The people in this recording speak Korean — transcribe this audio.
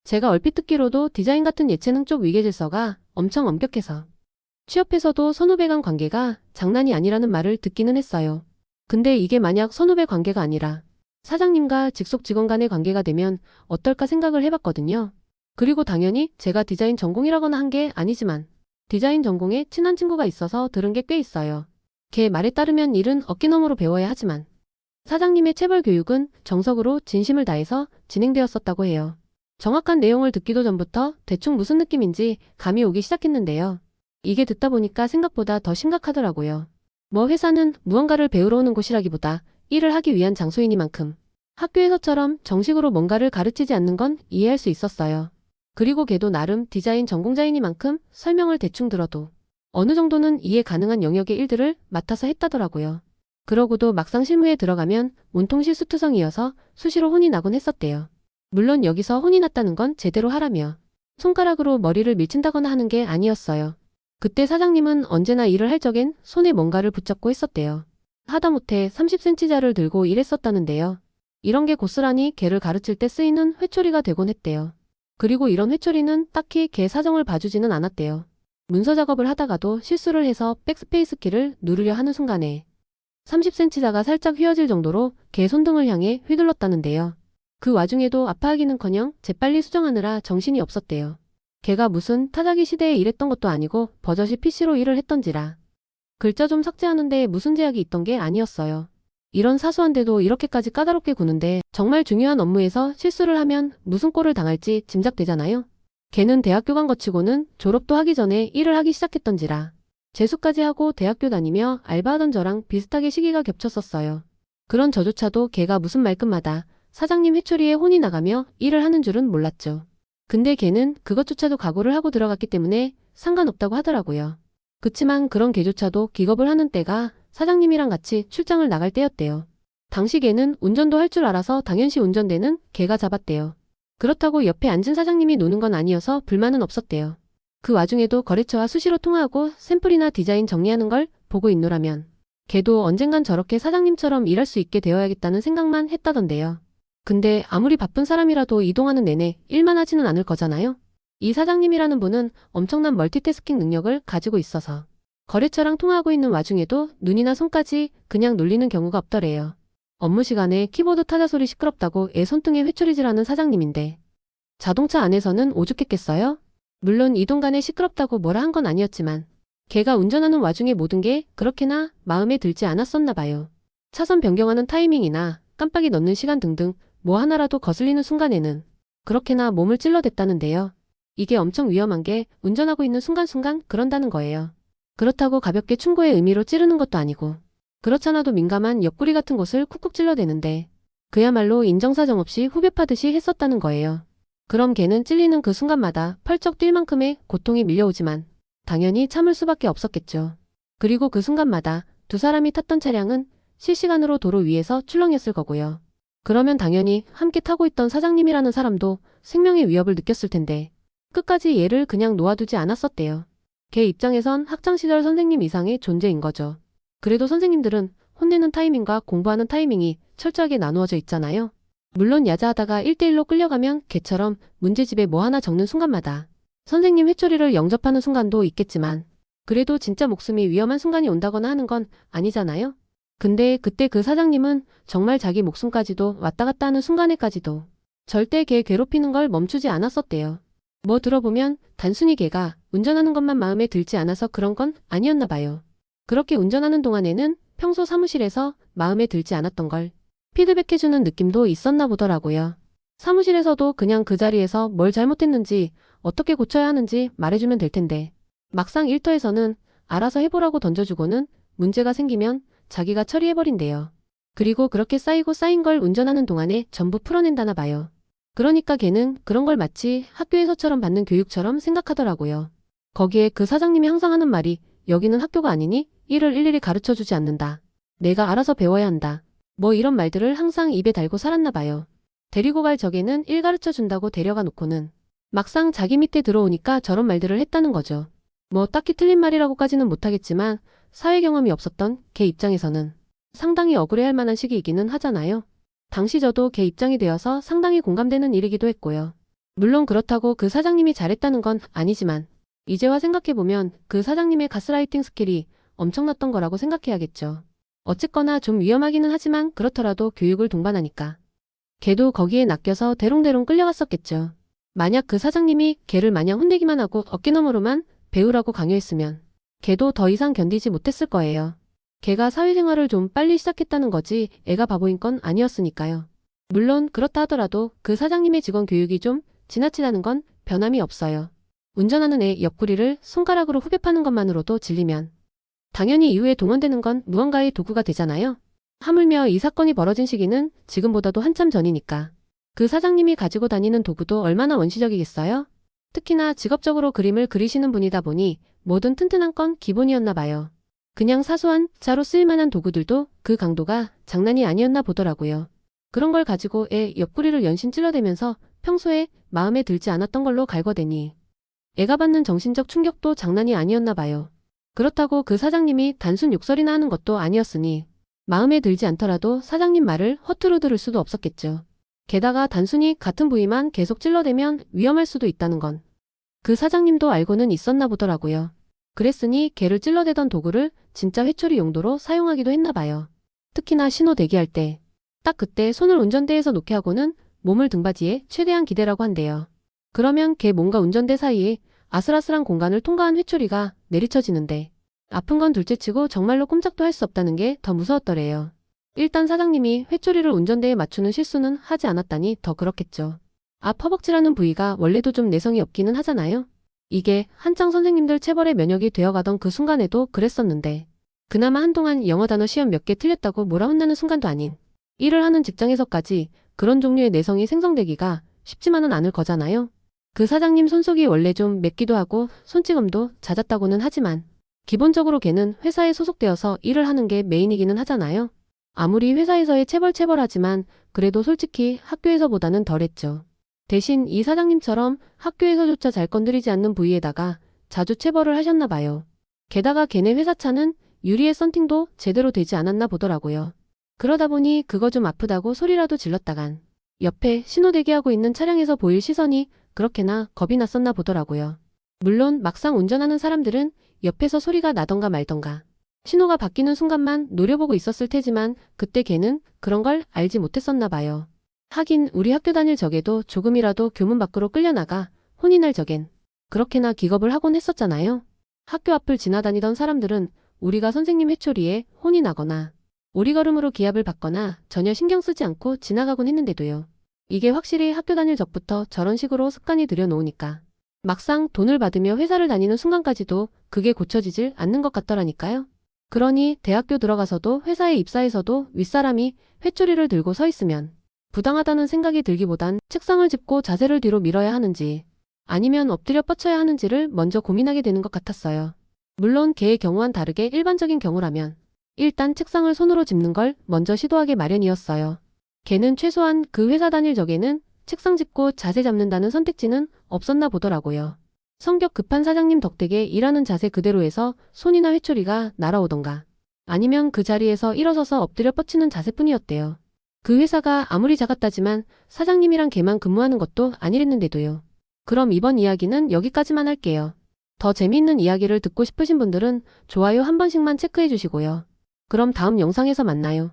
제가 얼핏 듣기로도 디자인 같은 예체능 쪽 위계질서가 엄청 엄격해서 취업해서도 선후배 간 관계가 장난이 아니라는 말을 듣기는 했어요. 근데 이게 만약 선후배 관계가 아니라 사장님과 직속 직원 간의 관계가 되면 어떨까 생각을 해봤거든요. 그리고 당연히 제가 디자인 전공이라거나 한 게 아니지만 디자인 전공에 친한 친구가 있어서 들은 게 꽤 있어요. 걔 말에 따르면 일은 어깨너머로 배워야 하지만 사장님의 체벌 교육은 정석으로 진심을 다해서 진행되었었다고 해요. 정확한 내용을 듣기도 전부터 대충 무슨 느낌인지 감이 오기 시작했는데요. 이게 듣다 보니까 생각보다 더 심각하더라고요. 뭐 회사는 무언가를 배우러 오는 곳이라기보다 일을 하기 위한 장소이니만큼 학교에서처럼 정식으로 뭔가를 가르치지 않는 건 이해할 수 있었어요. 그리고 걔도 나름 디자인 전공자이니만큼 설명을 대충 들어도 어느 정도는 이해 가능한 영역의 일들을 맡아서 했다더라고요. 그러고도 막상 실무에 들어가면 온통 실수투성이어서 수시로 혼이 나곤 했었대요. 물론 여기서 혼이 났다는 건 제대로 하라며 손가락으로 머리를 밀친다거나 하는 게 아니었어요. 그때 사장님은 언제나 일을 할 적엔 손에 뭔가를 붙잡고 했었대요. 하다못해 30cm자를 들고 일했었다는데요. 이런 게 고스란히 걔를 가르칠 때 쓰이는 회초리가 되곤 했대요. 그리고 이런 회초리는 딱히 걔 사정을 봐주지는 않았대요. 문서 작업을 하다가도 실수를 해서 백스페이스 키를 누르려 하는 순간에 30cm자가 살짝 휘어질 정도로 걔 손등을 향해 휘둘렀다는데요. 그 와중에도 아파하기는커녕 재빨리 수정하느라 정신이 없었대요. 걔가 무슨 타자기 시대에 일했던 것도 아니고 버젓이 PC로 일을 했던지라 글자 좀 삭제하는데 무슨 제약이 있던 게 아니었어요. 이런 사소한데도 이렇게까지 까다롭게 구는데 정말 중요한 업무에서 실수를 하면 무슨 꼴을 당할지 짐작되잖아요. 걔는 대학교 간 거치고는 졸업도 하기 전에 일을 하기 시작했던지라 재수까지 하고 대학교 다니며 알바하던 저랑 비슷하게 시기가 겹쳤었어요. 그런 저조차도 걔가 무슨 말끝마다 사장님 회초리에 혼이 나가며 일을 하는 줄은 몰랐죠. 근데 걔는 그것조차도 각오를 하고 들어갔기 때문에 상관없다고 하더라고요. 그치만 그런 걔조차도 기겁을 하는 때가 사장님이랑 같이 출장을 나갈 때였대요. 당시 걔는 운전도 할 줄 알아서 당연시 운전대는 걔가 잡았대요. 그렇다고 옆에 앉은 사장님이 노는 건 아니어서 불만은 없었대요. 그 와중에도 거래처와 수시로 통화하고 샘플이나 디자인 정리하는 걸 보고 있노라면 걔도 언젠간 저렇게 사장님처럼 일할 수 있게 되어야겠다는 생각만 했다던데요. 근데 아무리 바쁜 사람이라도 이동하는 내내 일만 하지는 않을 거잖아요. 이 사장님이라는 분은 엄청난 멀티태스킹 능력을 가지고 있어서 거래처랑 통화하고 있는 와중에도 눈이나 손까지 그냥 놀리는 경우가 없더래요. 업무 시간에 키보드 타자 소리 시끄럽다고 애 손등에 회초리질하는 사장님인데 자동차 안에서는 오죽했겠어요? 물론 이동 간에 시끄럽다고 뭐라 한 건 아니었지만 걔가 운전하는 와중에 모든 게 그렇게나 마음에 들지 않았었나 봐요. 차선 변경하는 타이밍이나 깜빡이 넣는 시간 등등 뭐 하나라도 거슬리는 순간에는 그렇게나 몸을 찔러댔다는데요. 이게 엄청 위험한 게 운전하고 있는 순간순간 그런다는 거예요. 그렇다고 가볍게 충고의 의미로 찌르는 것도 아니고 그렇잖아도 민감한 옆구리 같은 곳을 쿡쿡 찔러대는데 그야말로 인정사정 없이 후벼 파듯이 했었다는 거예요. 그럼 걔는 찔리는 그 순간마다 펄쩍 뛸 만큼의 고통이 밀려오지만 당연히 참을 수밖에 없었겠죠. 그리고 그 순간마다 두 사람이 탔던 차량은 실시간으로 도로 위에서 출렁였을 거고요. 그러면 당연히 함께 타고 있던 사장님이라는 사람도 생명의 위협을 느꼈을 텐데 끝까지 얘를 그냥 놓아두지 않았었대요. 걔 입장에선 학창시절 선생님 이상의 존재인 거죠. 그래도 선생님들은 혼내는 타이밍과 공부하는 타이밍이 철저하게 나누어져 있잖아요. 물론 야자하다가 1대1로 끌려가면 걔처럼 문제집에 뭐 하나 적는 순간마다 선생님 회초리를 영접하는 순간도 있겠지만 그래도 진짜 목숨이 위험한 순간이 온다거나 하는 건 아니잖아요. 근데 그때 그 사장님은 정말 자기 목숨까지도 왔다 갔다 하는 순간에까지도 절대 걔 괴롭히는 걸 멈추지 않았었대요. 뭐 들어보면 단순히 걔가 운전하는 것만 마음에 들지 않아서 그런 건 아니었나 봐요. 그렇게 운전하는 동안에는 평소 사무실에서 마음에 들지 않았던 걸 피드백해주는 느낌도 있었나 보더라고요. 사무실에서도 그냥 그 자리에서 뭘 잘못했는지 어떻게 고쳐야 하는지 말해주면 될 텐데 막상 일터에서는 알아서 해보라고 던져주고는 문제가 생기면 자기가 처리해버린대요. 그리고 그렇게 쌓이고 쌓인 걸 운전하는 동안에 전부 풀어낸다나 봐요. 그러니까 걔는 그런 걸 마치 학교에서처럼 받는 교육처럼 생각하더라고요. 거기에 그 사장님이 항상 하는 말이 여기는 학교가 아니니 일을 일일이 가르쳐주지 않는다. 내가 알아서 배워야 한다. 뭐 이런 말들을 항상 입에 달고 살았나 봐요. 데리고 갈 적에는 일 가르쳐준다고 데려가 놓고는 막상 자기 밑에 들어오니까 저런 말들을 했다는 거죠. 뭐 딱히 틀린 말이라고까지는 못하겠지만 사회 경험이 없었던 걔 입장에서는 상당히 억울해할 만한 시기이기는 하잖아요. 당시 저도 걔 입장이 되어서 상당히 공감되는 일이기도 했고요. 물론 그렇다고 그 사장님이 잘했다는 건 아니지만 이제와 생각해보면 그 사장님의 가스라이팅 스킬이 엄청났던 거라고 생각해야겠죠. 어쨌거나 좀 위험하기는 하지만 그렇더라도 교육을 동반하니까 걔도 거기에 낚여서 대롱대롱 끌려갔었겠죠. 만약 그 사장님이 걔를 마냥 혼내기만 하고 어깨너머로만 배우라고 강요했으면 걔도 더 이상 견디지 못했을 거예요. 걔가 사회생활을 좀 빨리 시작했다는 거지 애가 바보인 건 아니었으니까요. 물론 그렇다 하더라도 그 사장님의 직원 교육이 좀 지나치다는 건 변함이 없어요. 운전하는 애 옆구리를 손가락으로 후벼 파는 것만으로도 질리면 당연히 이후에 동원되는 건 무언가의 도구가 되잖아요. 하물며 이 사건이 벌어진 시기는 지금보다도 한참 전이니까 그 사장님이 가지고 다니는 도구도 얼마나 원시적이겠어요? 특히나 직업적으로 그림을 그리시는 분이다 보니 뭐든 튼튼한 건 기본이었나 봐요. 그냥 사소한 자로 쓰일만한 도구들도 그 강도가 장난이 아니었나 보더라고요. 그런 걸 가지고 애 옆구리를 연신 찔러대면서 평소에 마음에 들지 않았던 걸로 갈궈대니 애가 받는 정신적 충격도 장난이 아니었나 봐요. 그렇다고 그 사장님이 단순 욕설이나 하는 것도 아니었으니 마음에 들지 않더라도 사장님 말을 허투루 들을 수도 없었겠죠. 게다가 단순히 같은 부위만 계속 찔러대면 위험할 수도 있다는 건 그 사장님도 알고는 있었나 보더라고요. 그랬으니 걔를 찔러대던 도구를 진짜 회초리 용도로 사용하기도 했나 봐요. 특히나 신호 대기할 때 딱 그때 손을 운전대에서 놓게 하고는 몸을 등받이에 최대한 기대라고 한대요. 그러면 걔 몸과 운전대 사이에 아슬아슬한 공간을 통과한 회초리가 내리쳐지는데 아픈 건 둘째치고 정말로 꼼짝도 할 수 없다는 게 더 무서웠더래요. 일단 사장님이 회초리를 운전대에 맞추는 실수는 하지 않았다니 더 그렇겠죠. 앞 허벅지라는 부위가 원래도 좀 내성이 없기는 하잖아요. 이게 한창 선생님들 체벌의 면역이 되어가던 그 순간에도 그랬었는데 그나마 한동안 영어 단어 시험 몇 개 틀렸다고 뭐라 혼나는 순간도 아닌 일을 하는 직장에서까지 그런 종류의 내성이 생성되기가 쉽지만은 않을 거잖아요. 그 사장님 손속이 원래 좀 맵기도 하고 손찌검도 잦았다고는 하지만 기본적으로 걔는 회사에 소속되어서 일을 하는 게 메인이기는 하잖아요. 아무리 회사에서의 체벌하지만 그래도 솔직히 학교에서보다는 덜했죠. 대신 이 사장님처럼 학교에서조차 잘 건드리지 않는 부위에다가 자주 체벌을 하셨나 봐요. 게다가 걔네 회사차는 유리의 썬팅도 제대로 되지 않았나 보더라고요. 그러다 보니 그거 좀 아프다고 소리라도 질렀다간 옆에 신호 대기하고 있는 차량에서 보일 시선이 그렇게나 겁이 났었나 보더라고요. 물론 막상 운전하는 사람들은 옆에서 소리가 나던가 말던가 신호가 바뀌는 순간만 노려보고 있었을 테지만 그때 걔는 그런 걸 알지 못했었나 봐요. 하긴 우리 학교 다닐 적에도 조금이라도 교문 밖으로 끌려나가 혼이 날 적엔 그렇게나 기겁을 하곤 했었잖아요. 학교 앞을 지나다니던 사람들은 우리가 선생님 회초리에 혼이 나거나 오리걸음으로 기합을 받거나 전혀 신경 쓰지 않고 지나가곤 했는데도요. 이게 확실히 학교 다닐 적부터 저런 식으로 습관이 들여놓으니까 막상 돈을 받으며 회사를 다니는 순간까지도 그게 고쳐지질 않는 것 같더라니까요. 그러니 대학교 들어가서도 회사에 입사해서도 윗사람이 회초리를 들고 서 있으면 부당하다는 생각이 들기보단 책상을 짚고 자세를 뒤로 밀어야 하는지 아니면 엎드려 뻗쳐야 하는지를 먼저 고민하게 되는 것 같았어요. 물론 걔의 경우와는 다르게 일반적인 경우라면 일단 책상을 손으로 짚는 걸 먼저 시도하게 마련이었어요. 걔는 최소한 그 회사 다닐 적에는 책상 짚고 자세 잡는다는 선택지는 없었나 보더라고요. 성격 급한 사장님 덕택에 일하는 자세 그대로 해서 손이나 회초리가 날아오던가 아니면 그 자리에서 일어서서 엎드려 뻗치는 자세뿐이었대요. 그 회사가 아무리 작았다지만 사장님이랑 걔만 근무하는 것도 아니랬는데도요. 그럼 이번 이야기는 여기까지만 할게요. 더 재미있는 이야기를 듣고 싶으신 분들은 좋아요 한 번씩만 체크해 주시고요. 그럼 다음 영상에서 만나요.